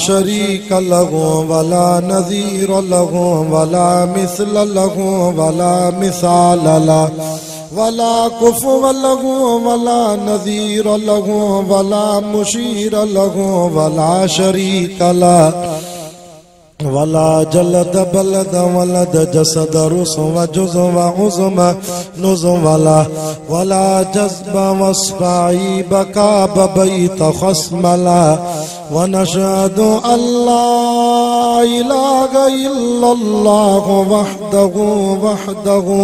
शरीक लहू वला नज़ीर लहू वला मिसल लहू वला मिसाल लहू वला कुफ़ुव लहू वला नज़ीर लहू वला मुशीर लहू वला शरीक लहू वला जलद बलद वलद जसद रुस व जुज़ व उज़्म नुज़ वला जज़्ब वस्फ़ाई बका बैत खस्मला व नशहदु अल्ला इलाहा इल्लल्लाह वहदहु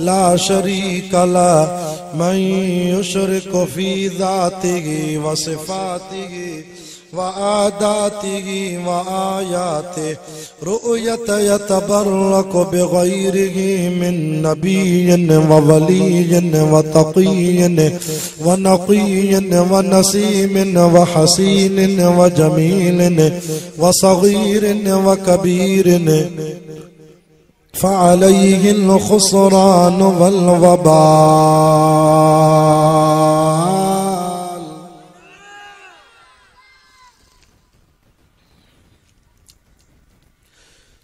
ला शरीक लहु मन युशरिकु फी ज़ातिही व सिफ़ातिही व आदातिही व आयातिही रुअयत यतबर्रकु बिग़ैरिही मिन नबिय्यिन व वलिय्यिन व तक़िय्यिन व नक़िय्यिन व नसीमिन व हसीनिन व जमीलिन व सग़ीरिन व कबीरिन फ़अलैहिल ख़ुस्रान वल वबाल।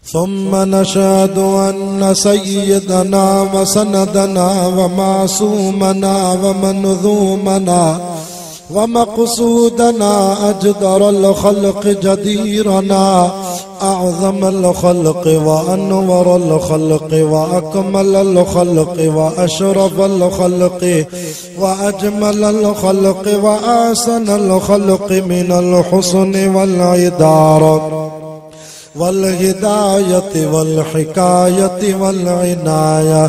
ثم نشهد أن سيدنا وسندنا ومعصومنا ومنظومنا ومقصودنا أجدر الخلق جديرنا أعظم الخلق وأنور الخلق وأكمل الخلق وأشرف الخلق وأجمل الخلق وأحسن الخلق من الحسن والعدارة والهداية والحكاية والعناية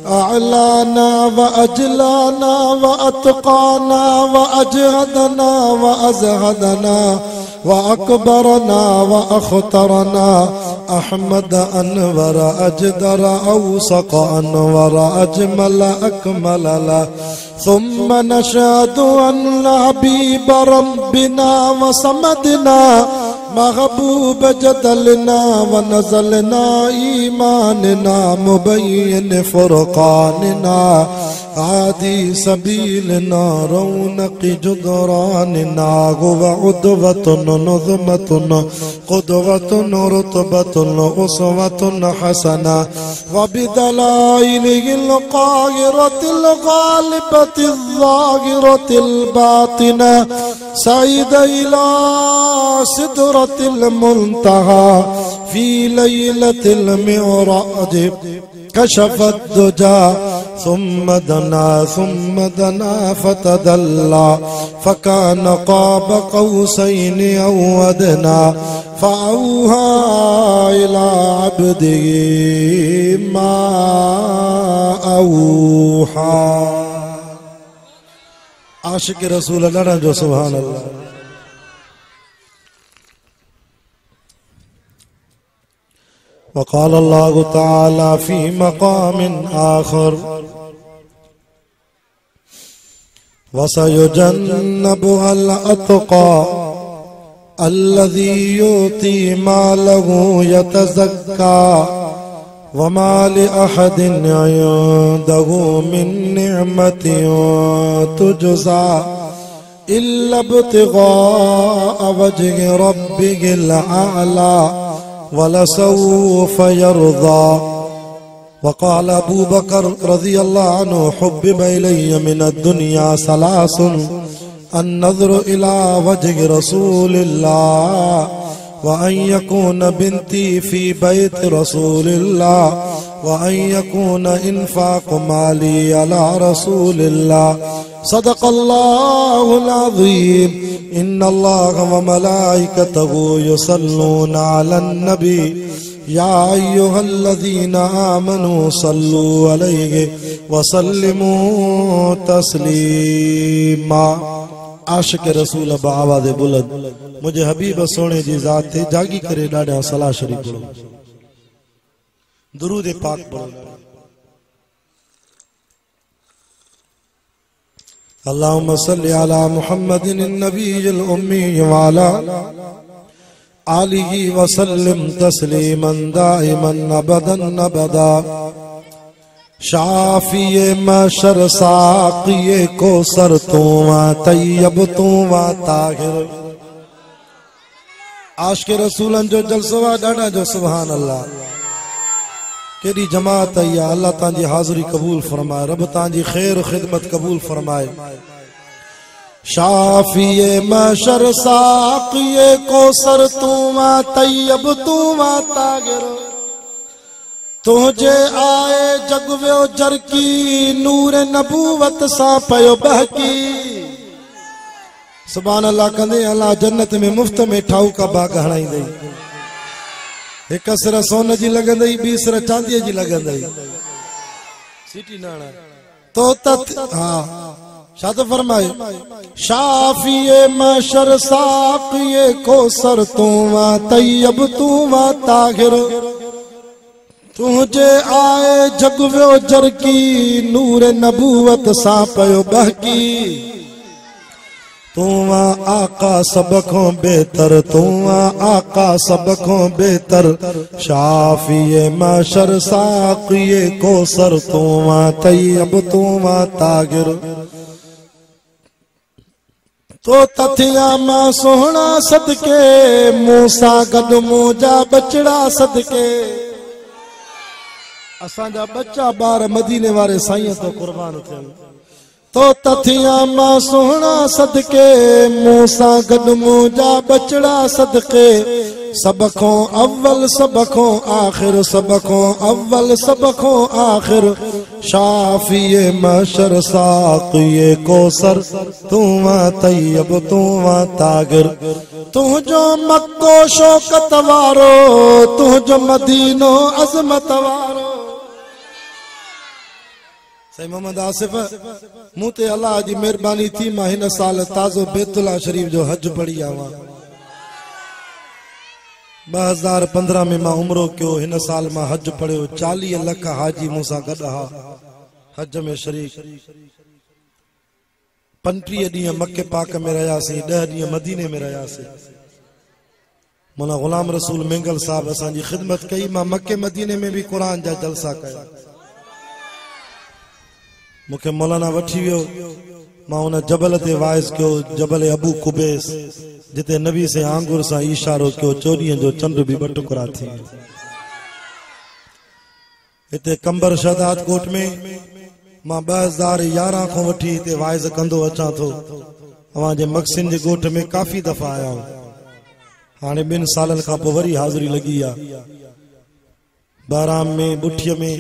أعلانا وأجلانا وأتقانا وأجهدنا وأزهدنا وأكبرنا وأخطرنا أحمد أنور أجدر أوسق أنور أجمل أكمل له. ثم نشهد أن حبيب ربنا وصمدنا محبوب جدلنا ونزلنا إيماننا مبين فرقاننا عادي سبيلنا رونق جدراننا هو عدوة نظمة قدوة رتبة أسوة حسنة وبدلائله القاهرة الغالبة الظاهرة الباطنة سعيد إلى سدرة المنتهى في ليلة المعراج كشف الدجى ثم دنا فتدلى فكان قاب قوسين أو أدنى فأوحى إلى عبده ما أوحى. عاشق رسول الله جو سبحان الله. وقال الله تعالى في مقام آخر وسيجنبها الأتقى الذي يؤتي ماله يتزكى وما لأحد عنده من نعمة تجزى إلا ابتغاء وجه ربه الأعلى ولسوف يرضى. وقال أبو بكر رضي الله عنه حبب إلي من الدنيا ثلاث النظر إلى وجه رسول الله وأن يكون بنتي في بيت رسول الله وأن يكون إنفاق مالي على رسول الله. صدق الله العظيم. إن الله وملائكته يصلون على النبي يا أيها الذين آمنوا صلوا عليه وسلموا تسليما. आशिक रसूल आवाज़ बुलंद मुझे हबीब सोने जी ज़ात ते जागी करे ॾाढा सलाह शरीफ पढ़ो दुरूद पाक पढ़ो. अल्लाहुम्मा सल्लि अला मुहम्मदिन नबील उम्मी व अला आलिहि व सल्लिम तस्लीमन दाइमन अबदन अबदा. शाफिए मशर साक़िए को सर तू व तैयब तू व ताहिर आशिक रसूलन जो जलसो आहे ॾाढा जो सुभान अल्लाह। केॾी जमात आई आहे। अल्लाह तव्हांजी हाज़िरी क़बूल फरमाए, रब तव्हांजी ख़ैर ख़िदमत क़बूल फरमाए। शाफिए महशर साक़िए कौसर तू वा तैयब तू वा तागिर, तुझे आए जग वियो जरकी, नूर नबूवत सां पयो बहकी। सुभान अल्लाह कंदे अल्लाह जन्नत में मुफ्त में ठाऊका बाग हणाईंदई। एक सिर सोन जी लगंदई, ॿी सिर चांदीअ जी लगंदई। सीटी नाना तो तत हाँ शाद फरमाए। शाफिए महशर साक़िए कौसर तू वा तैयब तू वा ताहिर, तुझे आए जग वियो जरकी, नूर नबूवत सां पयो बहकी। तू आका सब को बेहतर, तू आका सब को बेहतर, शाफिए महशर साक़िए कौसर तू तैयब तू तागिर। तो तथिया मां सोहना सदके, मूसा गद मुंहिंजा बचड़ा सदके। असांजा बच्चा बार मदीने वारे साईं तो कुर्बान थियन। तो तथिया मां सोहना सदके, मूसा गद मुंहिंजा बचड़ा सदके। सब को अव्वल सब को आखिर, सब को अव्वल सब को आखिर, शाफिए महशर साक़िए कौसर तू तैयब तू तागिर। तुझो मक्को शौकत वारो, तुझो मदीनो अज़मत वारो। सही मोहम्मद आसिफ मूं ते अल्लाह जी मेहरबानी थी, मां हिन साल ताज़ो बैतुल्लाह शरीफ जो हज पढ़ी आवां। 2015 में मां उमरो कयो, हिन साल मां हज पढ़ियो। 40 लख हाजी मूंसां गॾु हा हज में शरीक। 35 ॾींहं मके पाक में रहियासीं, 10 ॾींहं मदीने में रहियासीं। मौला गुलाम रसूल मेंगल साहब असांजी ख़िदमत कई। मां मके मदीने में भी कुरान जा जलसा कया। मुखे मौलाना वठी वियो, मां उन जबल ते वाइज़ कयो, जबल अबू कुबैस, जिते नबी से आंगुर सां इशारो कयो। 14 जो चंड भी 2 टुकड़ा थी। हिते कंबर शहदाद कोट में मां 2011 को वठी हिते वाइज़ कंदो अचां थो। अवां जे मक्सिन जे गोठ में काफ़ी दफ़ा आया हूं। हाणे 2 सालन खां पोइ वरी हाज़िरी लगी आ। बाराम में बुठीअ में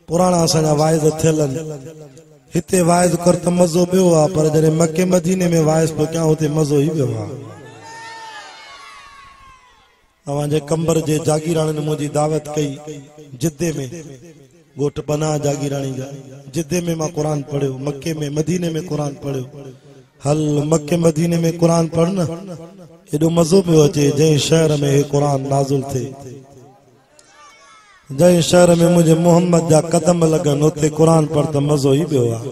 पुराना असांजा वाइज़ थियल आहिनि। हिते वाइज़ कर त मज़ो ॿियो आहे, पर जॾहिं मके मदीने में वाइज़ पियो कयां हुते मज़ो ई ॿियो आहे। अवांजे कंबर जे जागीराणी ने मुंहिंजी दावत कई जिद्दे में, गोठ पनाह जागीराणी जा। जिद्दे में मां कुरान पढ़ियो, मके में मदीने में कुरान पढ़ियो। हल मके मदीने में कुरान पढ़ न, एॾो मज़ो पियो अचे। जंहिं शहर में हे कुरान नाज़िल थिए, जंहिं शहर में मुझे मोहम्मद जा कदम लगन, उते कुरान पढ़ त मज़ो ई ॿियो आहे।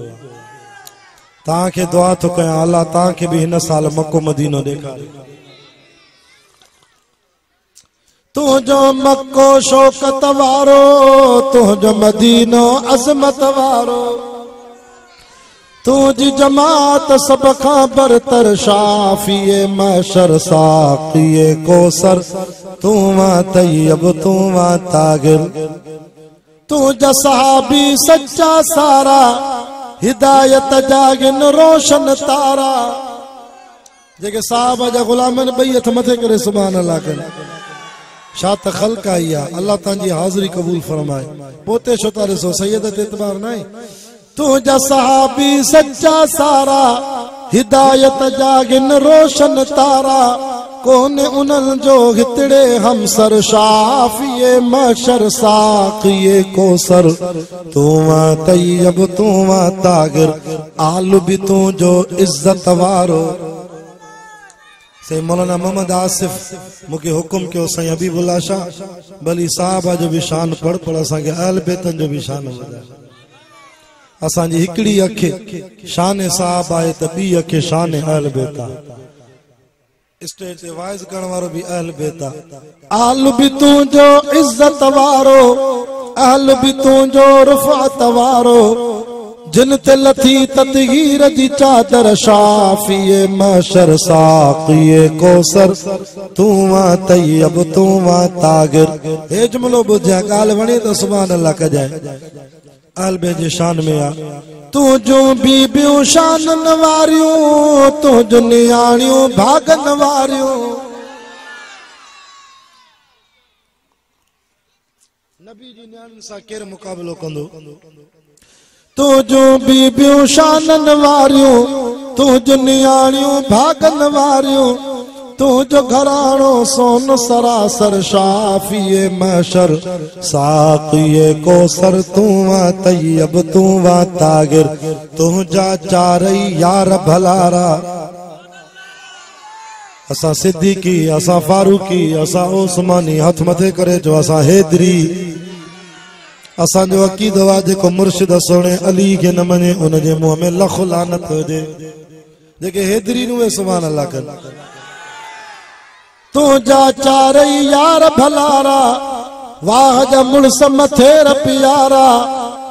तव्हांखे दुआ थो कयां, अल्लाह तव्हांखे बि हिन साल मको मदीनो ॾेखारे। तुझो मक्को शौकत वारो, तुझो मदीनो अज़मत वारो। तुझी जमात सब खां बरतर, शाफिए महशर साक़िए कौसर तू तैयब तू तागिर। तुझा सहाबी सच्चा सारा, हिदायत जागिन रोशन तारा। जेके साहब जा गुलामन ॿई हथ मथे करे सुभान अल्लाह कनि। छा त ख़ल्क़ आई आहे। अल्लाह तव्हांजी हाज़िरी क़बूल फरमाए। पोते छो था ॾिसो, सैयद ते एतबार न आहे। तुझा सहाबी सच्चा सारा, हिदायत जागिन रोशन तारा। कोने उन्हनि जो हितड़े हमसर, शाफिए महशर साक़िए कौसर तू तैयब तू तागिर। आलू भी तुझो इज्जत वारो। से मौलाना मोहम्मद आसिफ मुझे हुक्म कयो, साईं हबीबुल्लाह शाह भली साहब जो भी शान पढ़, पर असांखे अहल बैतन जो भी शान वधाए। असांजी हिकड़ी अखे शान साहब आहे त ॿी अखे शान अहल बैत आहे। स्टेज ते वाइज़ करण वारो भी अहल बैत आहे। आल भी तुझो इज्जत वारो, अहल भी तुझो रुफ़अत वारो। जिन ते लथी तदहीर जी चादर शाफिए महशर साक़िए कोसर तू वा तैयब तू वा तागिर। ए जुमलो बुझा गाल वणे तो सुभान अल्लाह कजाए आलबे जे शान में आ। तू जो बीबियूं शान नवारियूं तू जो नियाणियूं भाग नवारियूं। नबी जी नियाणियुनि सां केरु मुक़ाबिलो कंदो। तू जो बीबियूं शान नवारियूं तू जो नियाणियूं भाग नवारियूं। तू जो घराणो सोन सरासर शाफिए महशर साक़िए कोसर तू वा तैयब तू वा तागिर। तुझा चारई यार भलारा असा सिद्दीकी असा फारूकी असा उस्मानी हथ मथे करे जो असा हैदरी असांजो अकीदो आहे जेको मुर्शिद सोने अली के न मने उन जे मुंह में लख लानत हुजे। जेके हैदरी नु सुभान अल्लाह कन। तुझा चारई यार भलारा वाह जा मुड़स मथेर प्यारा।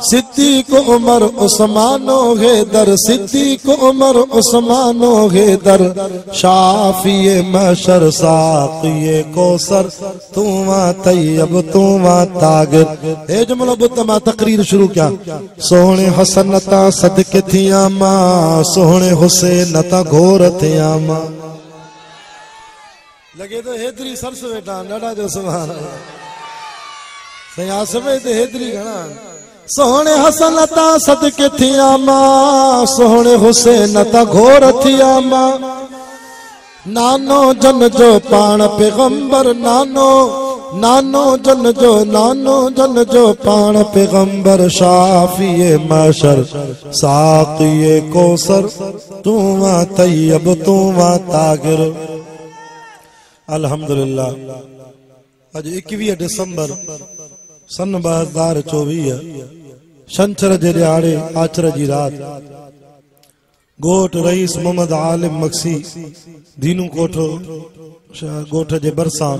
सिद्दीक उमर उस्मानो हैदर सिद्दीक उमर उस्मानो हैदर शाफिए महशर साक़िए कोसर तू वा तैयब तू वा तागिर। ए जुमलो बुत मां तकरीर शुरू किया। सोहणे हसन ता सदके थिया मां सोहणे हुसैन ता घोर थिया मां। लगे तो हैदरी सरस वेठा नडा जो सुभान अल्लाह सया सवे ते हैदरी घणा। सोहणे हसन ता सदके थिया मां सोहणे हुसैन ता घोर थिया मां। नानो जन जो पाण पैगंबर नानो नानो जन जो पाण पैगंबर शाफिए महशर साक़िए कोसर तू वा तैयब तू वा तागिर। अल्हम्दुलिल्लाह अज 21 दिसंबर सन 2024 छंछर जे ॾियारे आचर जी रात गोठ रईस मोहम्मद आलिम मक्सी दीनू कोठो गोठ जे बरसां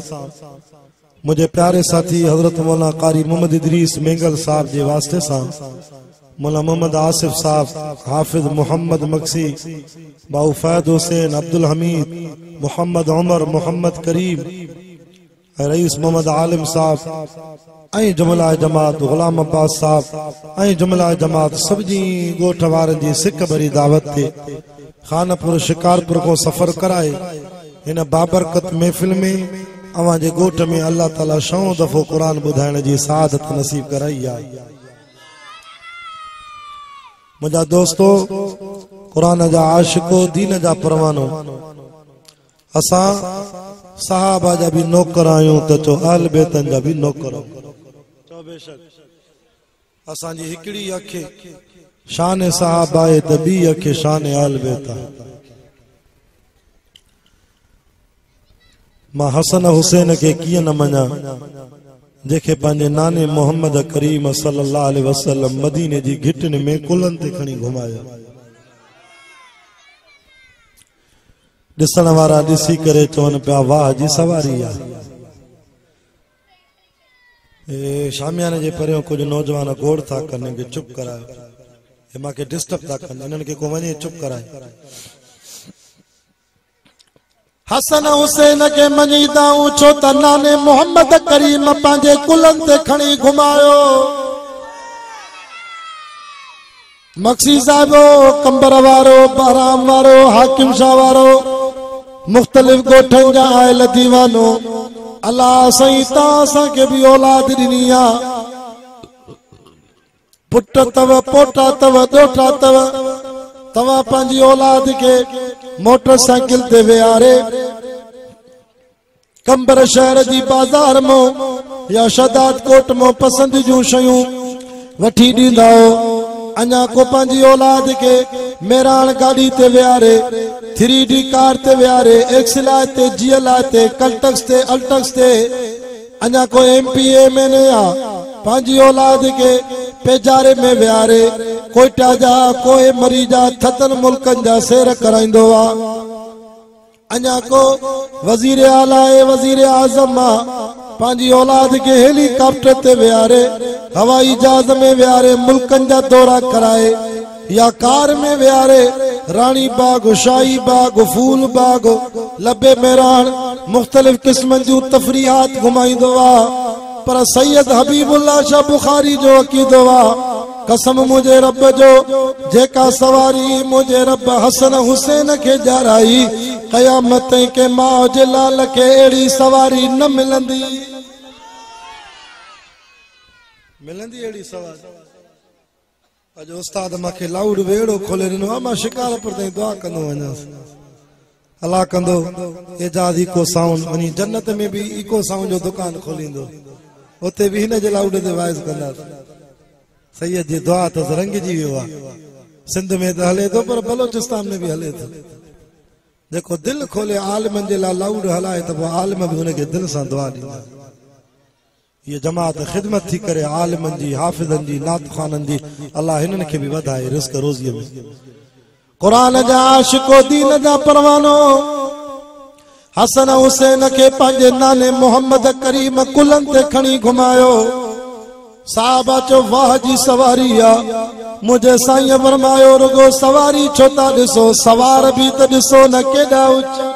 मुझे प्यारे साथी हजरत मौलाना कारी मोहम्मद इदरीस मेंगल साहब जे वास्ते सां मौलाना मोहम्मद आसिफ साहब हाफिज मोहम्मद मक्सी बाऊ फैद हुसैन अब्दुल हमीद मोहम्मद उमर मोहम्मद करीम रईस मोहम्मद आलिम साहब ऐं जुमला जमात गुलाम अब्बास साहब ऐं जुमला जमात सब जी गोठ वारनि जी सिक भरी दावत ते खानपुर शिकारपुर को सफर कराए इन बाबरकत महफिल में अवां जे गोठ में अल्लाह ताला 100 दफ़ो कुरान बुधाइण जी सादत नसीब कराई आहे। मुझा दोस्तो कुरान जा आशिको दीन जा परवानो असा सहाबा जा भी नौकर आयूं तो चो आल बेतन जा भी नौकर चो बेशक असा जी हिकड़ी अखे शान सहाबा है त बी अखे शान आल बेता। मां हसन हुसैन के किए न मना जेके पांजे नाने मोहम्मद करीम सल्लल्लाहु अलैहि वसल्लम मदीने जी घिटन में कुलन ते खणी घुमाया। दिसण वारा दिसी करे चवन पिया वाह जी सवारी आ। शामियाने जे परियों कुछ नौजवान गोड़ था करने के चुप करायो हे माके डिस्टर्ब था करने इन्हनि के को वने चुप कराए। हसन हुसैन के मनीदाऊं छो त नाने मोहम्मद करीम पांजे कुलन ते खणी घुमायो। मक्सी साहिबो कंबर वारो बहराम वारो हाकिम शाह वारो मुख्तलिफ गोठन जा आयल दीवानो अल्लाह सही तां के भी औलाद दिनी आ। पुट तव पोटा तव दोटा तव तवा पांजी औलाद के मोटरसाइकिल ते विहारे कंबर शहर जी बाजार मो या शदाद कोट मो पसंद जूं शयूं वठी दींदा हो। अञा को पांजी औलाद के मेरान गाड़ी ते विहारे 3D कार ते विहारे एक्सला ते जीएला ते कल्टक्स ते अल्टक्स ते अञा को MP MNA आ पांजी औलाद के पेजारे में विहारे कोयटा जा कोई मरीजा थतन मुल्कन जा सैर कराइंदो आ। अञा को वजीर आला वजीर आजम पांजी औलाद के हेलीकॉप्टर ते विहारे हवाई जहाज में विहारे मुल्कन जा दौरा कराए या कार में वियारे रानी बाग शाही बाग फूल बाग लबे मेरान मुख्तलिफ किस्म जूं तफरीहात घुमाईंदो आ पर सैयद हबीबुल्लाह शाह बुखारी जो अकीदो आ कसम मुझे रब जो जेका सवारी मुझे रब हसन हुसैन के जाराई कयामत के मां जे लाल के एड़ी सवारी न मिलंदी एड़ी सवारी। अज उस्ताद माखे लाउड वेड़ो खोले ॾिनो मां शिकार पर ताईं दुआ कंदो वञां अल्लाह कंदो एजाज इको साउंड वनी जन्नत में भी इको साउंड जो दुकान खोलींदो उते भी हिन जे लाउड ते वाइज कंदा सैयद जी दुआ तो रंग जी वियो आहे सिंध में तो हले तो पर बलोचिस्तान में भी हले तो देखो दिल खोले आलमन जे ला लाउड हलाए तो आलम भी उनके दिल से दुआ दी ये जमात खिदमत थी करे आलमन जी हाफिजन जी नात खानन जी अल्लाह हिनन के भी वधाए रिस्क रोजी में कुरान जा आशिको दीन जा परवानो हसन हुसैन के पंजे नाने मोहम्मद करीम कुलन ते खणी घुमायो साहबा चो वाह जी सवारी आ मुझे साईं फरमायो रुगो सवारी छोता दिसो सवार भी तो दिसो न केडा ऊंचा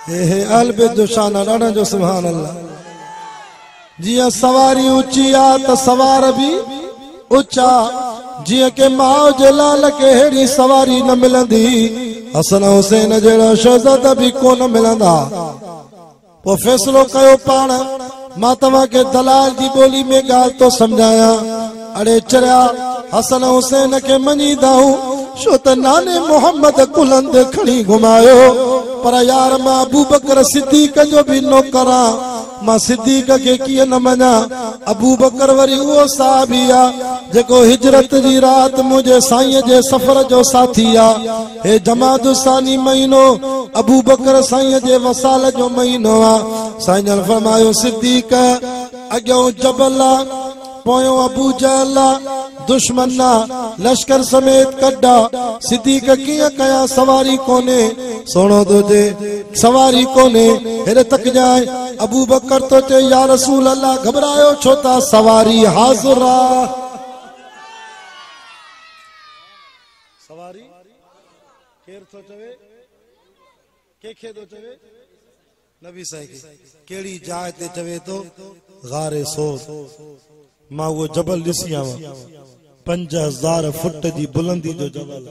हे अलबे जो शान राणा जो सुभान अल्लाह जिया सवारी ऊंची आ तो सवार भी ऊंचा जिया के माओ जलाल के हेड़ी सवारी न मिलंदी हसन हुसैन जेड़ा शहजादा भी कोन मिलंदा वो फैसलो कयो पाण मां तवा के दलाल जी बोली में गाल तो समझाया अड़े चरिया हसन हुसैन के मनी दाऊं शो त नाने मोहम्मद कुलंद खणी घुमायो पर यार मां अबू बकर सिद्दीक जो भी नौकरा मां सिद्दीक के किए न मना अबू बकर वरी वो साहबिया जेको हिजरत जी रात मुझे साईं जे सफर जो साथी आ हे जमात सानी महीनो अबू बकर साईं जे वसाल जो महीनो आ साईं जन फरमायो सिद्दीक अगो जबला पोयो अबू जहल दुश्मना लश्कर समेत कड्डा सिद्दीक किया कया सवारी कोने सोनो तो जे सवारी कोने हेरे तक जाए अबू बकर तो चे या रसूल अल्लाह घबरायो छोता सवारी हाज़िरा सवारी केर तो चवे के तो चवे नबी साईं केड़ी जाए ते चवे तो गारे सो मां वो जबल ॾिसी आवां 5000 फुट जी बुलंदी जो जबल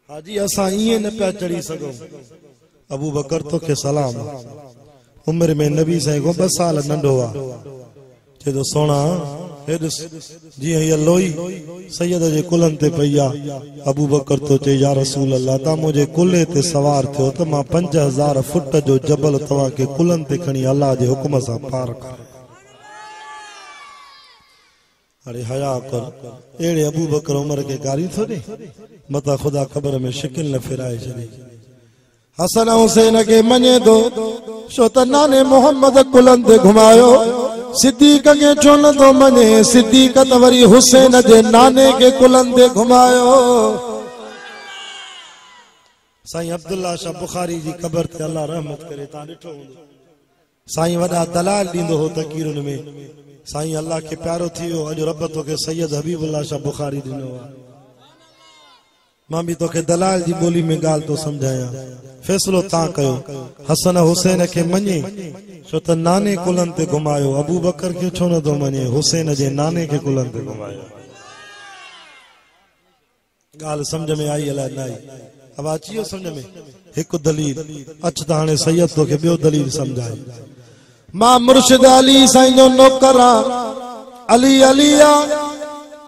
हाजी असां इए न पिया चढ़ी सघूं अबू बकर तो के सलाम उम्र में नबी साईं को 2 साल नंढो आ चे तो सोना हे जी ये लोई सैयद जे कुलन ते पईया अबू बकर तो चे या रसूल अल्लाह ता मुझे कुले ते सवार थियो तो मां 5000 फुट जो जबल तवा के कुलन ते खणी अल्लाह जे हुक्म सा पार कर अरे हया कर एड़े अबू बकर उमर के गारी थो दे मता खुदा कब्र में शिकिल न फिराए छे हसन हुसैन के मने दो शो त नाने मोहम्मद कुलन ते घुमायो सिद्दीक के चोन दो मने सिद्दीक तवरी हुसैन जे नाने के कुलन ते घुमायो साईं अब्दुल्ला शाह बुखारी जी कब्र ते अल्लाह रहमत करे ता ॾिठो साईं वडा दलाल दींदो हो तकीरुन में साईं अल्लाह के प्यारो थियो अज रब तो के सैयद हबीबुल्लाह शाह बुखारी दिनो मां भी तो के दलाल जी बोली में गाल तो समझाया फैसलो ता कयो हसन हुसैन के मने छो त नाने कुलन ते घुमायो अबू बकर के छो न तो मने हुसैन जे नाने के कुलन ते घुमायो गाल समझ में आई अला नहीं अब अचियो समझ में एक दलील अच त हाने सैयद तो के बियो दलील समझाई मां मुर्शिद अली साईं जो नौकरा अली अलिया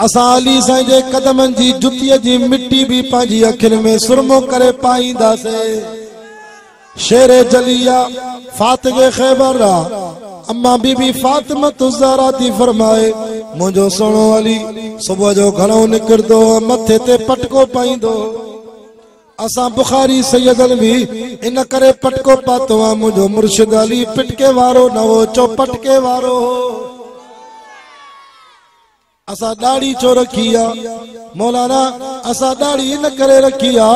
असा अली साईं जे कदमन जी जुतिया जी मिट्टी भी पाजी अखिन में सुरमो करे पाईंदा से शेरे जलिया फातिगे खैबर अम्मा बीबी फातिमा तुज़ारा थी फरमाए मुझो सोनो अली सुबह जो घणो निकरदो मथे ते पटको पाईंदो असा बुखारी सैयदन भी इन करे पटको पातो आ मुझो मुर्शिद अली पिटके वारो न हो चो पटके वारो हो असा दाढ़ी चो रखी आ मौलाना असा दाढ़ी न करे रखी आ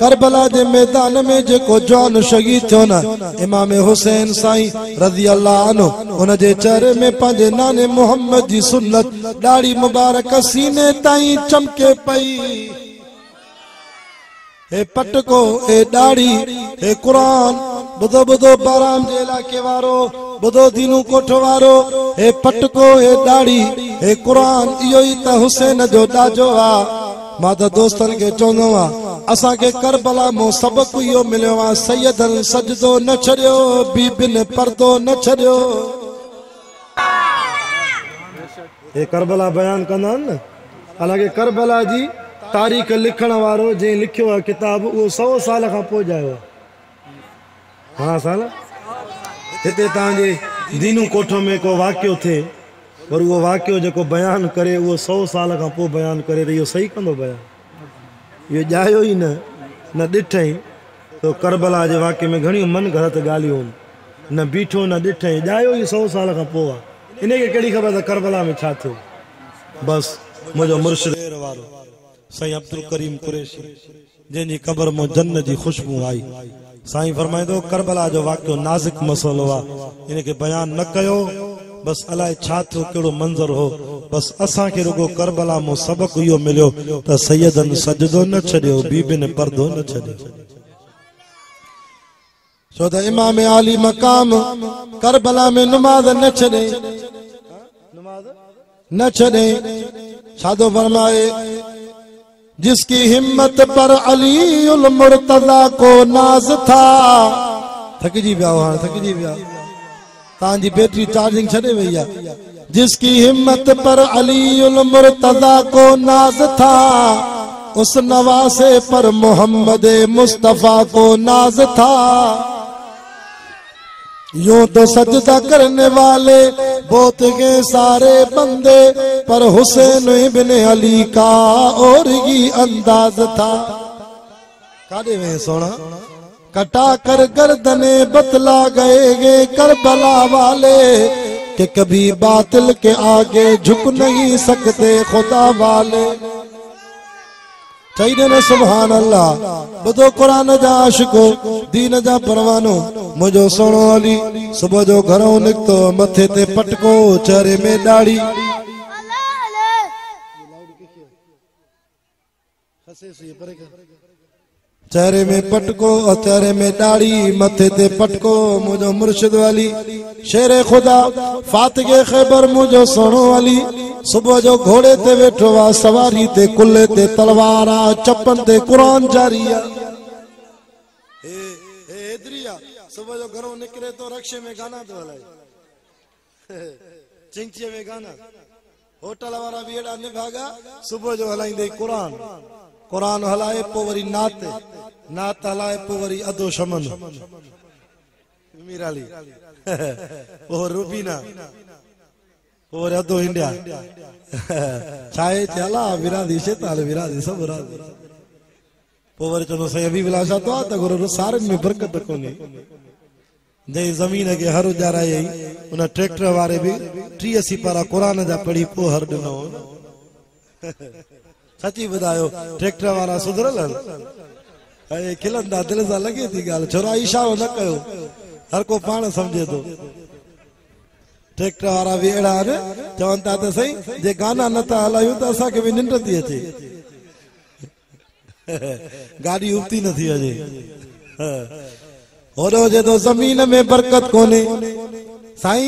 करबला जे मैदान में जेको जवान शहीद थियो न इमाम हुसैन साईं रज़ी अल्लाह अन्हु उन जे चेहरे में पंहिंजे नाने मोहम्मद जी सुन्नत दाढ़ी मुबारक सीने ताईं चमके पई। हे पटको हे दाढ़ी हे कुरान बुधो बुधो बाराम जे इलाके वारो बुधो दीनू कोठ वारो हे पटको हे दाढ़ी हे कुरान इहो ई त हुसैन जो ॾाजो आ। मां त दोस्तन के चवंदो आहियां असां के करबला मो सबक इहो मिलियो आहे सैयदन सजदो न छॾियो बीबिन पर्दो न छॾियो। हे करबला बयान कंदा आहिनि न हालांकि करबला जी तारीख़ लिखण वारो जंहिं लिखियो आहे किताब उहो 100 साल खां पोइ जायो आहे। हाँ साल हिते तव्हांजे दीनू कोठ में को वाक़ियो थिए पर उहो वाक़ियो जेको बयान करे उहो 100 साल खां पोइ बयान करे त इहो सही कंदो बयान। इहो ॼायो ई न ॾिठई तो करबला जे वाक़े में घणियूं मन घरत ॻाल्हियूं आहिनि न बीठो न ॾिठई ॼायो ई 100 साल खां पोइ आहे। इनखे कहिड़ी ख़बर त करबला में छा थियो। बसि मुंहिंजो मुर्शिद वारो साईं अब्दुल करीम कुरैशी जंहिंजी क़ब्र में जन्नत जी खुशबू आई। साईं फरमाईंदो करबला जो वाक़ियो नाज़ुक मसइलो आहे इनखे बयान न कयो। बस अलाए छा थियो कहिड़ो मंज़र हो बस असांखे रुगो करबला में सबक इहो मिलियो त सैयदन सजदो न छॾियो बीबिन पर्दो न छॾियो। छो त इमाम आली मकाम करबला में नमाज न छॾे न छॾे। छादो फरमाए जिसकी हिम्मत पर अली उल मुर्तजा को नाज था। थकजी विया हाणे थकजी विया तव्हांजी बैटरी चार्जिंग छॾे वई आहे। जिसकी हिम्मत पर अली उल मुर्तजा को नाज था उस नवासे पर मोहम्मद मुस्तफा को नाज था। यूं तो सजदा करने वाले बहुत गए सारे बंदे पर हुसैन इब्ने अली का और ही अंदाज था। कादे में सोना कटा कर गर्दने बतला गए करबला वाले कि कभी बातिल के आगे झुक नहीं सकते खुदा वाले। चाहिए न सुभान अल्लाह बुधो कुरान जा आशिको दीन जा परवानो मुझो सोनो अली सुबह जो घरों निकतो मथे ते पटको चेहरे में दाढ़ी चेहरे में पटको और चेहरे में दाढ़ी मथे ते पटको मुझो मुर्शिद वाली शेरे खुदा फातिगे खैबर मुझो सोनो अली सुबह जो घोड़े ते वेठो आ सवारी ते कुल्ले ते तलवार आ चपन ते कुरान जारी आ। सुबह जो घरों निकले तो रक्शे में गाना तो हलाए चिंचिए में गाना होटल वारा भी एड़ा निभागा सुबह जो हलाइंदे कुरान कुरान हलाए पो वरी नात हलाए पो वरी अदो शमन मीराली ओ रूबीना और अदो इंडिया चाहे चला विरादी शेताल विरादी सब विरादी पोवर चलो सही अभी विलासा तो आता गुरु सारे में बरकत कोनी दे जमीन के हर उजारा यही उन ट्रैक्टर वाले भी 83 पारा कुरान जा पढ़ी पो हर दिनो सच्ची बतायो ट्रैक्टर वाला सुधरल अरे खिलंदा दिल सा लगे थी गाल छोरा इशारो न कयो हर को पाण समझे तो ट्रैक्टर वाला भी एड़ा ने चवंता तो सही जे गाना नता हलायूं तो असा के भी निंड थी अचे गाड़ी उबती न थी अजे होरो जे तो जमीन में बरकत कोने साईं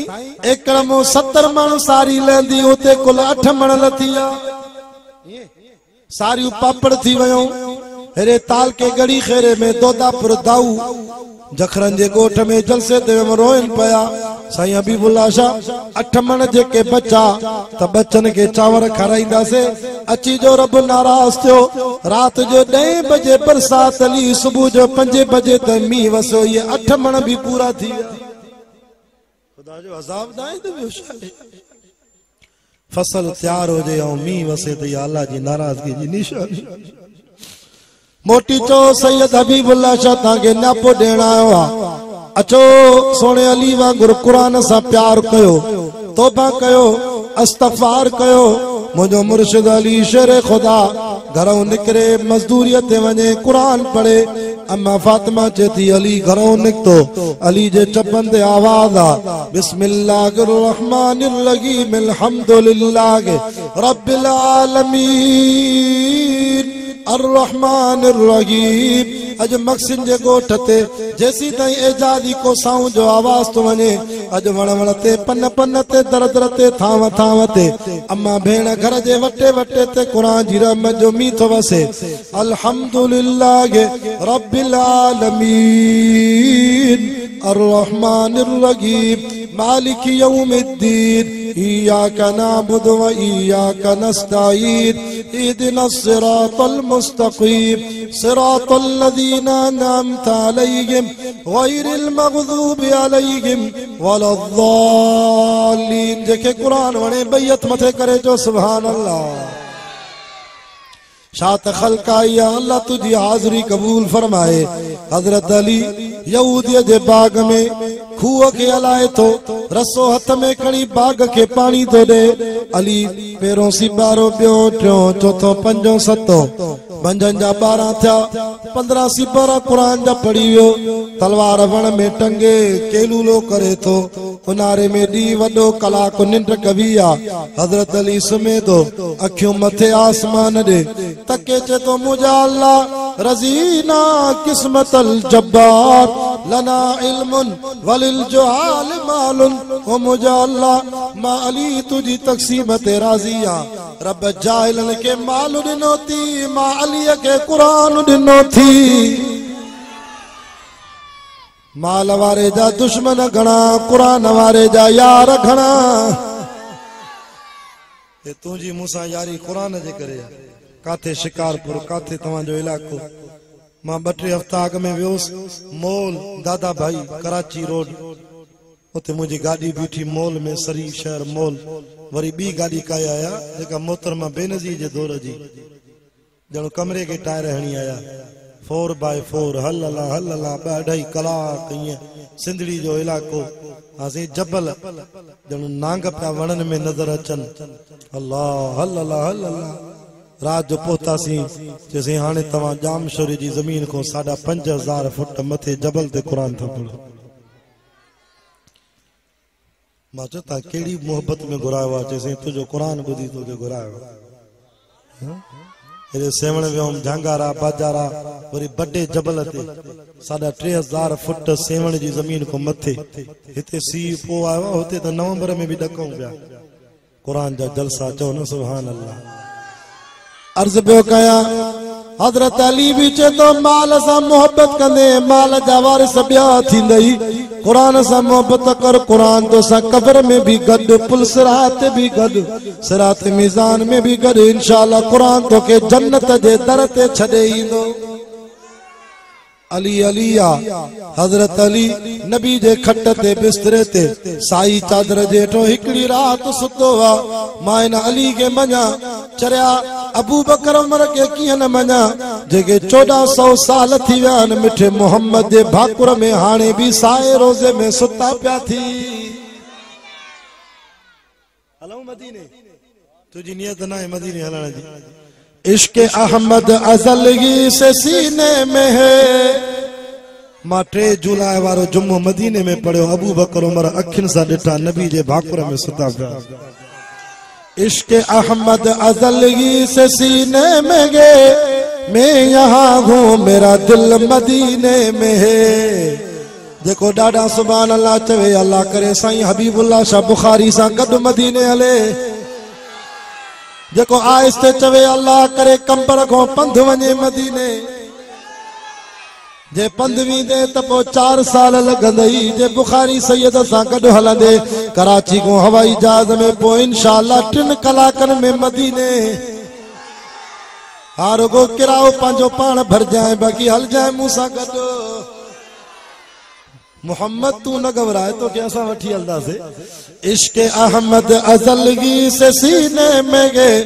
एकड़ मो 70 मण सारी लेंदी उते कुल 8 मण लथिया सारी पापड़ थी वयो हेरे ताल के गड़ी खेरे में दोदापुर दाऊ जखरन जे गोठ में जलसे ते रोइन पया साईं हबीबुल्लाह शाह 8 मण जेके बचा त बच्चन के चावर खाराइंदा से अची जो रब नाराज थियो रात जो 10 बजे बरसात ली सुबह जो 5 बजे त मी वसो ये 8 मण भी पूरा थी खुदा जो अजाब दाए तो फसल तैयार हो जाए मी वसे तो अल्लाह जी नाराजगी जी निशानी मोटी चो सैयद हबीबुल्लाह शाह ताके नापो देण आयो आ अचो सोने अली वांगुर कुरान सा प्यार कयो तौबा कयो इस्तगफार कयो मुझो मुर्शिद अली शेर खुदा घरों निकरे मजदूरियत वने कुरान पढ़े। अम्मा फातिमा चेती अली घरों निकतो, अली जे चपन ते आवाज आ बिस्मिल्लाहिर रहमानिर रहीम अल्हम्दुलिल्लाहि रब्बिल आलमीन अर्रहमानिर रहीम। अज मक्सिन जे गोठ ते जैसी ताई एजादी को साउं जो आवाज तो वने, अज वण वण ते पन पन ते दर दर ते थाव थाव ते अम्मा भेण घर जे वटे वटे ते कुरान जी रहमत जो मीठो वसे। अल्हम्दुलिल्लाहि रब्बिल आलमीन अर्रहमानिर रहीम मालिक यौमिद्दीन इय्याका नअबुदु व इय्याका नस्तईन इहदिनस सिरातल मुस्तकीम सिरातल लज़ीना अनअमता अलैहिम गैरिल मग़ज़ूबि अलैहिम वलद्दाल्लीन। जेके कुरान वणे बैयत मथे करे जो सुभान अल्लाह। शात खल्का या अल्लाह तुझी हाज़री कबूल फरमाए। हजरत अली यहूदिया जे बाग में खूह के हलाए तो रसो हथ में खणी बाग के पानी तो दे। अली पेरों सिबारो पियो टियों चौथो पंजो सतो मंझंदि जा 12 थिया 15 सिबारा कुरान जा पढ़ी वियो। तलवार वण में टंगे केलूलो करे तो उनारे में डी वडो कलाक निंड कवी आ। हजरत अली सुमे तो अखियों मथे आसमान दे तके चे तो मुझा अल्लाह रजीना किस्मतल जब्बार लना इल्मुन वलिल जुहाल मालुन। ओ मुझा अल्लाह मा अली तुझी तकसीम ते राजिया। रब जाहिलन के माल दिनो थी मा अली के कुरान दिनो थी। माल वारे जा दुश्मन घणा कुरान वारे जा यार घणा। ये तुझी मूसा यारी कुरान जे करे। काथे शिकारपुर काथे तवाजो इलाको मां 2-3 हफ्ता अग में वियोस मॉल दादा भाई कराची रोड उते मुझी गाड़ी बीठी मॉल में शरीफ शहर मॉल। वरी बी गाड़ी काई आया जेका मोहतरमा बेनज़ीर जे दौर जी जणो कमरे के टायर हणी आया 4x4 हलला 2.5 कलाक इएं सिंधड़ी जो इलाको असीं जबल जणो नांग पिया वणन में नजर अचन। अल्लाह हलला रात जो पहुतासीं चेसीं हाणे तव्हां जामशोरी जी ज़मीन को 5,500 फुट मथे जबल ते कुरान था पढ़ो। मां चयो तव्हां कहिड़ी मोहब्बत में घुरायो आहे? चेसीं तुंहिंजो कुरान ॿुधी तोखे घुरायो। हेॾे सेवण वियुमि झांगारा बाजारा वरी बड़े जबल ते 3,500 फुट सेवण जी ज़मीन को मथे हिते सी पो आयो हुते त नवंबर में भी ॾकऊं पिया कुरान जा जलसा। चओ न सुभान अल्लाह। अर्ज पियो कयां हजरत अली भी चे तो माल सां मोहब्बत कंदे माल जा वारिस ॿिया थींदई। कुरान सां मोहब्बत कर कुरान तो सा कब्र में भी गड पुल सिरात भी गड सिरात मीज़ान में भी गड इंशाअल्लाह कुरान तो के जन्नत जे दर ते छॾे ईंदो। अली अलिया हजरत अली नबी जे खट ते बिस्तरे ते साई चादर जेठो हिकड़ी रात सुतो वा। मां इन अली के मञा चरिया अबू बकर उमर के कीअं न मञा जेके 1400 साल थी विया आहिनि मिठे मोहम्मद जे भाकुर में हाणे भी साए रोज़े में सुता पिया थी। हलऊं मदीने तुझी नियत ना है मदीने हलण जी। इश्क अहमद अज़लगी से सीने में है। मां 3 जुलाई वारो जुम्मो मदीने में पढ़ियो। अबू बकर उमर अखियुनि सां ॾिठा नबी जे भाकुर में सुता पिया। इश्क अहमद अज़लगी से सीने में गए मैं यहाँ हूँ मेरा दिल मदीने में है। जेको ॾाढा सुभान अल्लाह चवे अल्लाह करे साईं हबीबुल्लाह शाह बुखारी सां गॾु मदीने हले। जेको आहिस्ते चवे अल्लाह करे कंबर को पंध वञे मदीने। जे पंध वींदे त पोइ 4 साल लॻंदई। जे बुखारी सैयद सां गॾु हलंदे कराची को हवाई जहाज में पोइ इंशाअल्लाह 3 कलाकनि में मदीने। हार गो किराओ पंहिंजो पाण भरजाए बाक़ी हल जाए मूंसां गॾु। मोहम्मद तू न घबराए तो क्या असां वठी हलदासे। इश्क अहमद अज़लगी से सीने में गए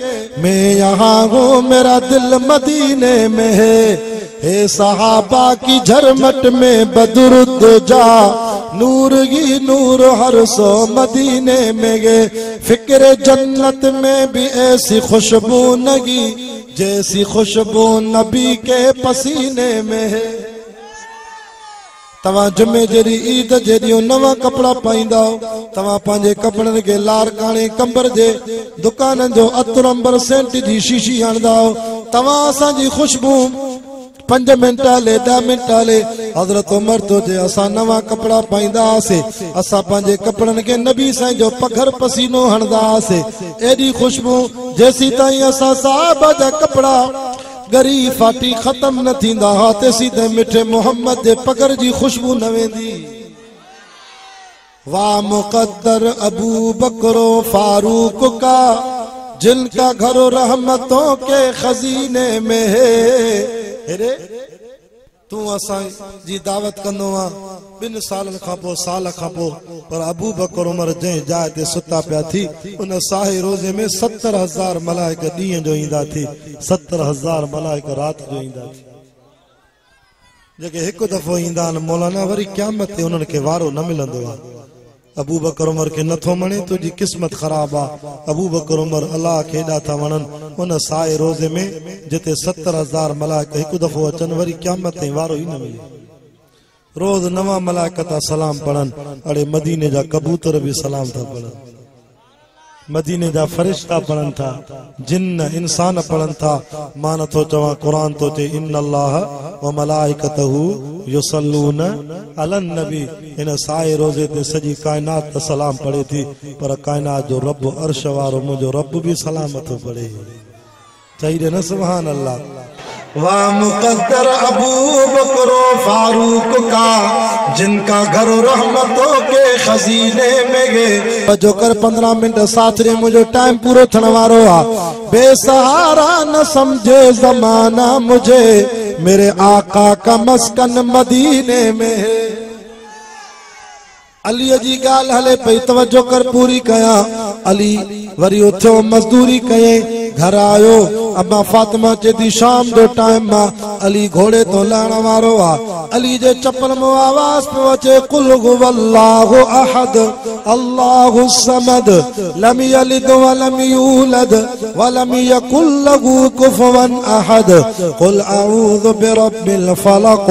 मैं यहाँ हूँ मेरा दिल मदीने में है। हे सहाबा की झरमट में बदरुद जा नूर ही नूर हर सो मदीने में गे, फिक्र जन्नत में भी ऐसी खुशबू नगी जैसी खुशबू नबी के पसीने में है। तवा जुमे जेरी ईद जेरियो नवा कपड़ा पाइंदा हो, तवा पांजे कपड़न के लार काने कंबर जे दुकान जो अतर अंबर सेंट जी शीशी हणदा हो, तवा असा जी खुशबू 5 मिनट ले 10 मिनट ले हजरत उमर तो जे असा नवा कपड़ा पाइंदा से, असा पांजे कपड़न के नबी साईं जो पघर पसीनो हणदा से, एडी खुशबू जैसी ताई असा साहब जा कपड़ा गरी फाटी खत्म न थींदा हा ते सीधे मिठे मोहम्मद जे पगर जी खुशबू न वेंदी। वाह मुकद्दर अबू बकरो फारूक का, जिनका घरो रहमतों के खजीने में है। तू असा जी दावत कंदो आ 2 सालन खां पोइ साल खां पोइ, पर अबू बकर उमर जंहिं जाइ ते सुता पिया थी उन साहे रोज़े में 70,000 मलाइक ॾींहं जो ईंदा थी, 70,000 मलाइक रात जो ईंदा थी। जेके हिकु दफ़ो ईंदा आहिनि मौलाना वरी क़यामत ते उन्हनि खे वारो न मिलंदो आहे। अबू बकर उमर के नथो मणे, तुझी किस्मत खराब आ। अबू बकर उमर अल्लाह के एडा था वणन उन साए रोज़े में जिते 70,000 मलाइक हिकु दफ़ो अचन, वरी क़यामत ताईं वारो ही न मिले। रोज नवा मलाइक था सलाम पढ़न, अड़े मदीने जा कबूतर भी सलाम था पढ़न, मदीने जा फरिश्ता पढ़न था, जिन्न इंसान पढ़न था। मां नथो चवां, कुरान तो चे इन्नल्लाह व मलाइकतहू युसल्लून अलन नबी। इन साए रोज़े ते सजी कायनात सलाम पढ़े थी, पर कायनात जो रब अर्श वारो मुझो रब भी सलाम थो पढ़े। चाहिए न सुभान अल्लाह। वाह मुकद्दर अबू बकर फारूक का, जिनका घर रहमतों के खजीने में गे। जो कर 15 मिनट साथ रे, मुझे टाइम पूरो थन वारो आ। बेसहारा न समझे जमाना मुझे, मेरे आका का मस्कन मदीने में है। अली जी गाल हले पई, तवज्जो कर पूरी कया। अली वरी उथो मजदूरी कये, घर आयो। अम्मा फातिमा चेती शाम जो टाइम मा अली घोड़े तो लाण वारो आ। अली जे चप्पल में आवाज पे अचे, कुल हुवल्लाहु अहद अल्लाहु समद लम यलिद व लम यूलद व लम यकुल लहू कुफुवन अहद। कुल अऊज़ु बिरब्बिल फलक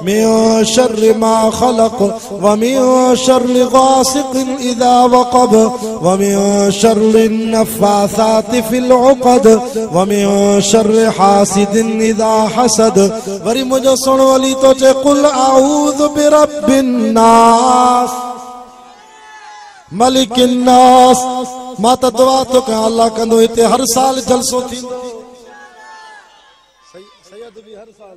मिन शर्रि मा खलक व मिन शर्रि गासिकिन इज़ा वक़ब व मिन शर्रि नफ़्फ़ासाति फिल उक़द व मिन शर्रि हासिदिन इज़ा हसद। वरी मुझो सुनो अली तो चे, कुल अऊज़ु बिरब्बिन नास मलिकिन नास। मां त दुआ तो कयां अल्लाह कंदो हिते हर साल जलसो थींदो, सैयद भी हर साल।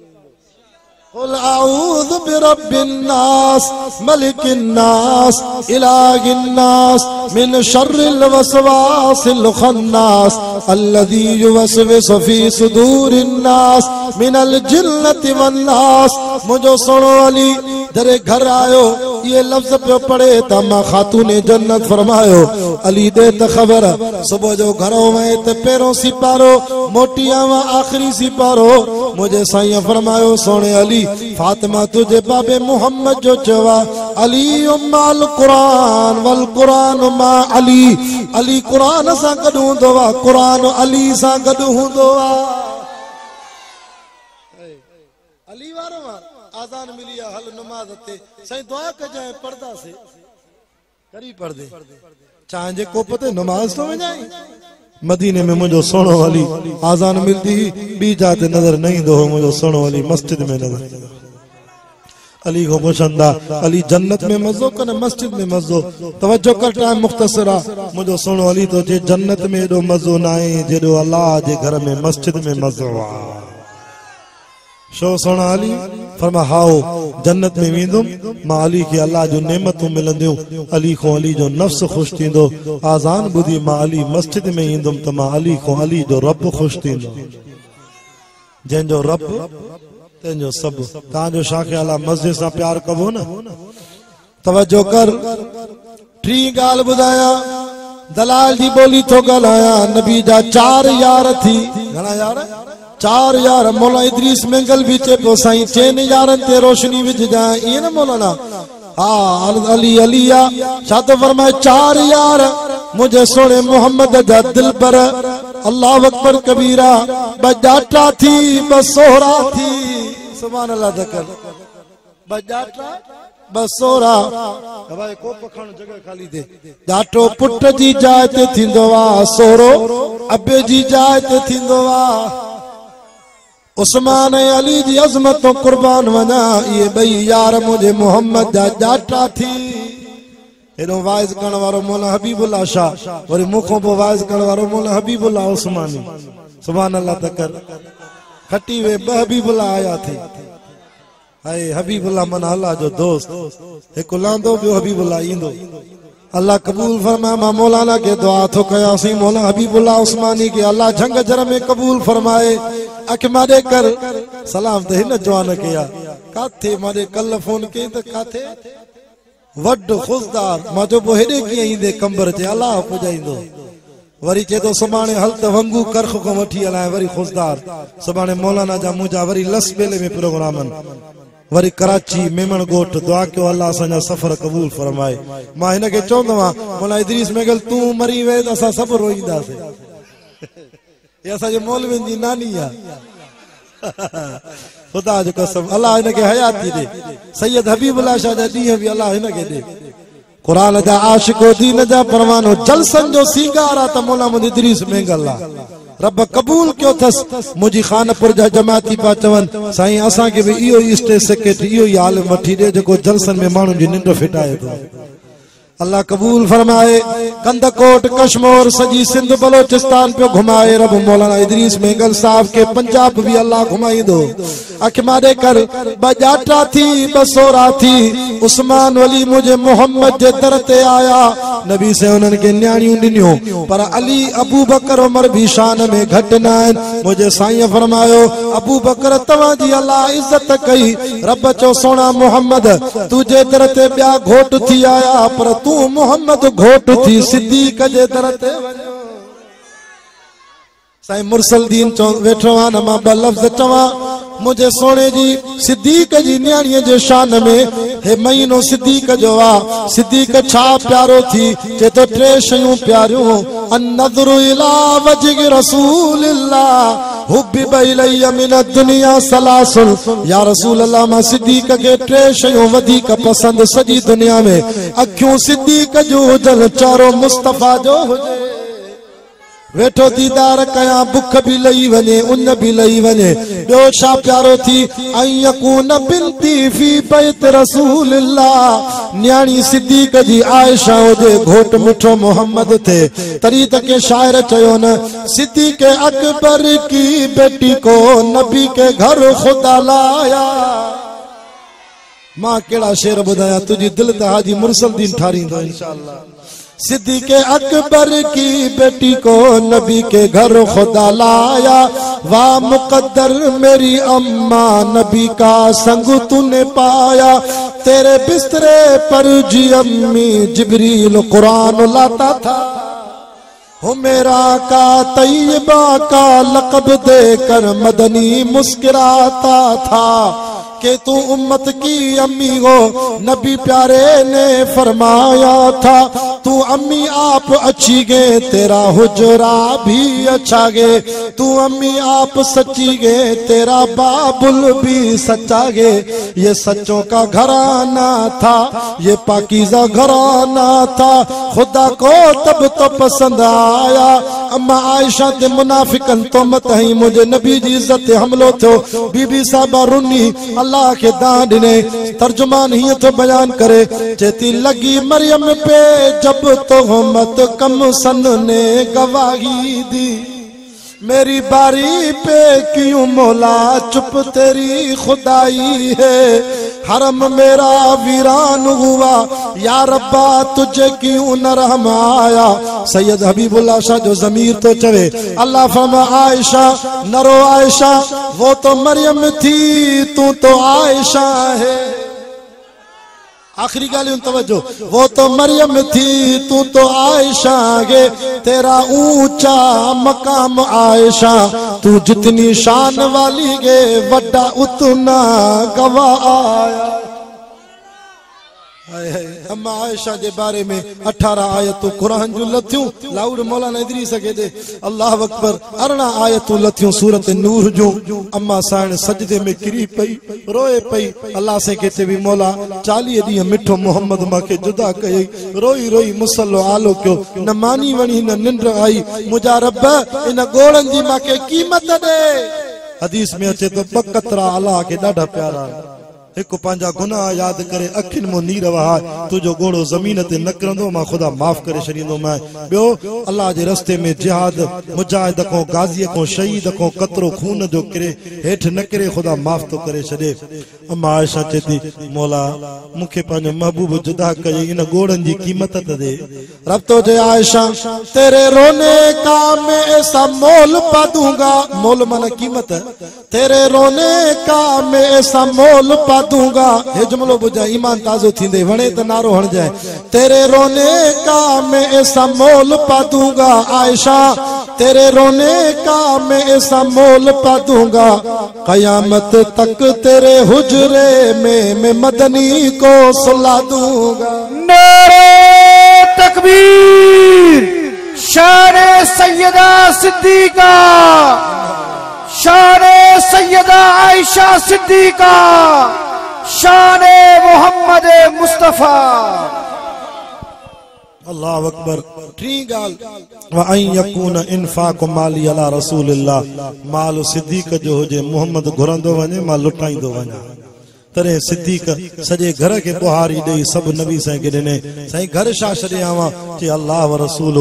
कुल अऊज़ु बिरब्बिन नास मलिकिन नास इलाहिन नास मिन शर्रिल वसवासिल खन्नास अल्लज़ी युवस्विसु फी सुदूरिन नास मिनल जिन्नति वन नास। मुझो सुनो अली जरे घर आयो, ये लफ्ज पे पढ़े त मां खातूने जन्नत फरमायो। अली दे त खबर, सुबह जो घरों में ते पैरों सिपारो, मोटिया में आखिरी सिपारो। मुझे साईं फरमायो, सोने अली फातिमा तुझे बाबे मोहम्मद जो चवा, अली उम्माल कुरान वल कुरान मा अली। अली कुरान सां गॾु हूंदो आ, कुरान अली सां गॾु हूंदो आ। अली वारो आजान मिली है, हल नमाज ते सही दुआ कजाए पर्दा से करी पढ़ दे चाहे को पते नमाज तो वञाई। मदीने में मुझो सोनो अली आजान मिलती बी जाते नजर नहीं दो, मुझो सोनो अली मस्जिद में नजर। अली को पुछंदा, अली जन्नत में मजो कने मस्जिद में मजो? तवज्जो कर, टाइम मुख्तसरा। मुझो सोनो अली तो जे जन्नत में एडो मजो ना है जेडो अल्लाह जे घर में मस्जिद में मजो आ। शो सोना अली फरमा, हाओ जन्नत में वेंदुम मां अली के अल्लाह जो नेमतूं मिलंदियूं। अली को अली जो नफ्स खुश थींदो। आजान बुधी मां अली मस्जिद में ईंदुम त मां अली को अली जो रब खुश थींदो। जंहिंजो रब तंहिंजो सभु। तव्हांजो छा ख्याल आहे, मस्जिद सां प्यार कबो न? तवज्जो कर, टी ॻाल्हि ॿुधायां, दलाल जी ॿोली थो ॻाल्हायां। नबी जा 4 यार थी, घणा यार? 4 यार। मौला इदरीस मेंगल भी चे पियो, साईं 4 यारनि ते रोशनी विझ जाए, ईअं न मौलाना? अली अलिया शाद फरमाए 4 यार मुझे सोने मोहम्मद दा दिल पर अल्लाह अकबर कबीरा बजाटा थी बसोरा थी सुभान अल्लाह तकर बजाटा बसोरा भाई को पखण जगह खाली दे जाटो पुट जी जाए ते थींदो वा सोरो अबे जी जाए ते थींदो वा उस्मान अली जी अजमत तो कुर्बान वना ये बई यार मुझे मोहम्मद दा जाटा थी एनो वाइज करण वारो मौला हबीबुल्लाह शाह वरी मुखो पो वाइज करण वारो मौला हबीबुल्लाह उस्मानी सुभान अल्लाह तकर खटी वे हबीबुल्लाह आया थे हाय हबीबुल्लाह मन अल्लाह जो दोस्त एक लांदो बियो हबीबुल्लाह इंदो अल्लाह कबूल फरमा मा मौलाना के दुआ तो कया सी मौला हबीबुल्लाह उस्मानी के अल्लाह जंग जर में कबूल फरमाए अख मारे कर सलाम ते हिन जवान किया काथे मारे कल फोन के त काथे वड खुशदार मा जो बो हेडे की इंदे कंबर जे अल्लाह पुजाइंदो वरी चे तो सुभाणे हल त वंगू करख को वठी हलाए वरी खुशदार सुभाणे मौलाना जा मुजा वरी लस बेले में प्रोग्रामन वरी कराची मेमन गोठ दुआ क्यों अल्लाह असांजा सफर कबूल फरमाए मां हिन के चवंदो मौला इदरीस मेगल तू मरी वे त असां सब रोईंदासे ये असांजे मौलवी जी नानी आ खुदा जो कसम अल्लाह हिन के हयात दे सैयद हबीबुल्लाह शाह जा दी भी अल्लाह हिन के दे कुरान जा आशिको दीन जा परवानो जलसन जो सीगारा त मौला मुद इदरीस मेगल आ रब कबूल क्यों थस मुजी खानपुर जा जमाती पा चवन साईं असा के भी इयो स्टेज सेक्रेटरी इयो हाल मठी दे जो जलसन में मानू जी निंड फिटाए तो अल्लाह कबूल फरमाए कंदकोट कश्मीर सजी सिंध बलोचिस्तान पे घुमाए रब मौलाना इदरीस मेंगल साहब के पंजाब भी अल्लाह घुमाई दो अख मारे कर बजाटा थी बसोरा थी उस्मान वली मुझे मोहम्मद जे दर ते आया नबी से उन्हन के न्याणियों दिनियो पर अली अबू बकर उमर भी शान में घट ना मुझे साईं फरमायो अबू बकर तवा जी अल्लाह इज्जत कई रब चो सोना मोहम्मद तुझे दर ते ब्या घोट थी आया पर तू मोहम्मद घोट थी सिद्दीक जे दर ते वञो साईं मुरसल दीन चो वेठो आ न मां ब लफ्ज चवा मुझे सोने जी सिद्दीक जी न्याणीअ जे शान में हे महीनो सिद्दीक जो आ सिद्दीक छा प्यारो थी जे तो 3 शयूं प्यारियूं अन नज़रु इला वजह रसूलिल्लाह हुब्बि इलैया मिन दुनिया सलासुल या रसूल अल्लाह मां सिद्दीक के 3 शयूं वधीक पसंद सजी दुनिया में अखियूं सिद्दीक जो हुजन चारो मुस्तफा जो हुजे वेठो दीदार कया बुख भी लई वने उन भी लई वने बयो छा प्यारो थी अयकून बिनती फी बैत रसूलिल्लाह न्याणी सिद्दीक जी आयशा दे घोट मिठो मोहम्मद थे तरी तक के शायर चयो न सिद्दीक अकबर की बेटी को नबी के घर खुदा लाया मां केड़ा शेर बुधाया तुझी दिल त हाजी मुरसल दीन ठारींदो इंशाअल्लाह सिद्दीक अकबर की बेटी को नबी के घर खुदा लाया वाह मुकद्दर मेरी अम्मा नबी का संग तूने पाया तेरे बिस्तरे पर जी अम्मी जिब्रील कुरान लाता था हो मेरा का तैयबा का लक़ब देकर मदनी मुस्कुराता था कि तू उम्मत की अम्मी हो नबी प्यारे ने फरमाया था तू अम्मी आप अच्छी गे तेरा हुजरा भी अच्छा गे तू अम्मी आप सच्ची गे तेरा बाबुल भी सच्चा गे ये सच्चों का घराना था ये पाकीज़ा घराना था खुदा को तब तो पसंद आया अम्मा आयशा ते मुनाफिकन तो मत ही मुझे नबी जी इज्जत हमलो थो बीबी साहबा रुनी अल्लाह के दान ने तर्जुमान ही तो बयान करे चेती लगी मरियम पे जब तो मत कम सन ने गवाही दी मेरी बारी पे क्यों मौला चुप तेरी खुदाई है हरम मेरा वीरान हुआ या रब्बा तुझे क्यों न रहम आया सैयद हबीबुल्लाह शाह जो जमीर तो चवे अल्लाह फरमा आयशा नरो आयशा वो तो मरियम थी तू तो आयशा है आखिरी गाली तवज्जो वो तो मरियम थी तू तो आयशा गे तेरा ऊंचा मकाम आयशा तू जितनी शान वाली गे वड्डा उतना गवा आया अम्मा आयशा के बारे में 18 आयतूं कुरान जो लथियूं लाउड मौलाना इदरी सके दे अल्लाह अकबर 18 आयतूं लथियूं सूरत नूर जो अम्मा साण सजदे में किरी पई रोए पई अल्लाह से कहते भी मौला 40 दी मिठो मोहम्मद माके जुदा कई रोई रोई मुसल्लो आलो क्यों न मानी वणी न निंड आई मुजा रब इन गोड़न जी माके कीमत दे। हदीस में अचे तो बकतरा अल्लाह के ॾाढा प्यारा एक पंहिंजा गुनाह याद करे अखिन मो नीर वहा तुझो घोड़ो जमीन ते न करंदो मां खुदा माफ करे छॾींदो मैं बियो अल्लाह जे रस्ते में जिहाद मुजाहिद को गाजी को शहीद को कतरो खून जो करे हेठ न करे खुदा माफ तो करे छॾे। अम्मा आयशा चेती मौला मुखे पंहिंजो महबूब जुदा कई इन घोड़न जी कीमत त दे। रब तो जे आयशा तेरे रोने का मैं ऐसा मोल पा दूंगा मोल माना कीमत तेरे रोने का मैं ऐसा मोल पा दूंगा हे जुमलो बुझा ईमान ताजो थींदे वणे त नारो हण जाए तेरे रोने का मैं ऐसा मोल पा दूंगा आयशा तेरे रोने का मैं ऐसा मोल पा दूंगा कयामत तक तेरे हुजरे में मैं मदनी को सुला दूंगा। नारे तकबीर शान सैयदा सिद्दीका शान सैयदा आयशा सिद्दीका शान मोहम्मद मुस्तफा। अल्लाह अकबर टी गाल व अन यकून इनफाक माली अला रसूलिल्लाह माल सिद्दीक जो हुजे मोहम्मद घुरंदो वने मां लुटाईंदो वना तरे सिद्दीक सजे घर के बुहारी दे सब नबी साईं के दिने साईं घर छा छड़े आवा कि अल्लाह व रसूल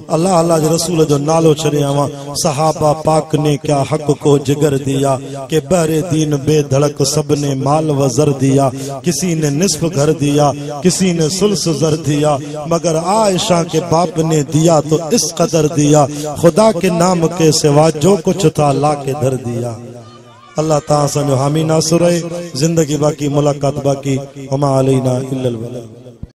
अल्लाह अल्लाह के रसूल जो नालो छड़े आवा सहाबा पाक ने क्या हक को जिगर दिया कि बहरे दीन बेधड़क सब ने माल व जर दिया किसी ने निस्फ घर दिया किसी ने सुल्स जर दिया मगर आयशा के बाप ने दिया तो इस कदर दिया खुदा के नाम के सिवा जो कुछ था ला के धर दिया। अल्लाह ताला जो हामी नासुर है जिंदगी बाकी मुलाकात बाकी वमा अलैना इल्लल बलाग।